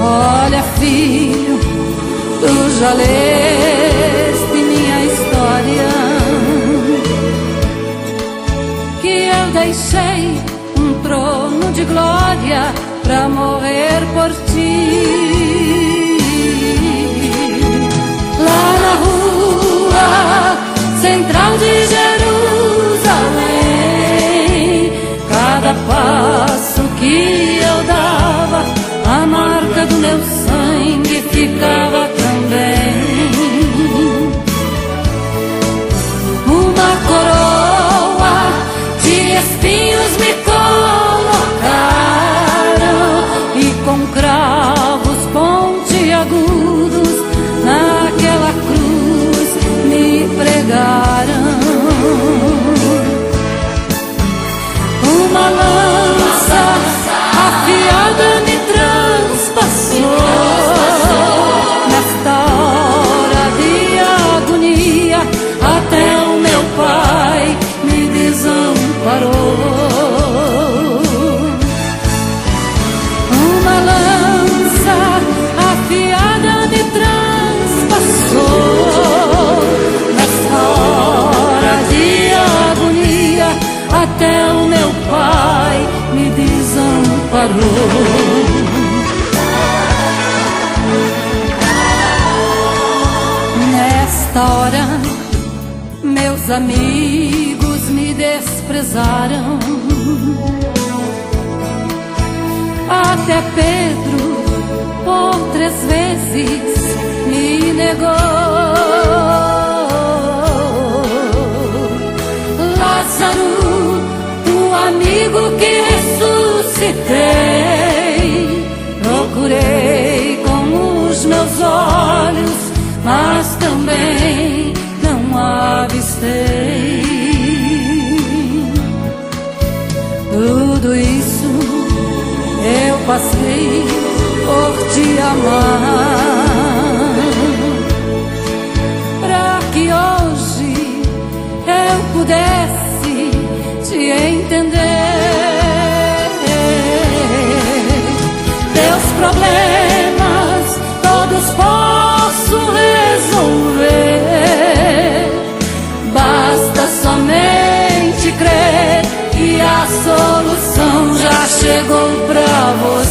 Olha, filho, tu já leste minha história, que eu deixei um trono de glória pra morrer por ti. Lá na rua central de Jerusalém, cada passo que eu dava, a marca do meu sangue ficava também. Uma coroa de espinhos me colocaram e com cravos pontiagudos naquela cruz me pregaram. Uma lança afiada me transpassou nesta hora de agonia, até o meu pai me desamparou. Uma lança afiada me transpassou nesta hora de agonia, até o meu pai me desamparou. Nesta hora, meus amigos me desprezaram. Até Pedro, por 3 vezes, me negou. Lázaro, o amigo que ressuscitei, procurei com os meus olhos, mas também não avistei. Tudo isso eu passei por te amar, pra que hoje eu pudesse te entender. Teus problemas todos posso resolver, basta somente crer que a solução já chegou pra você.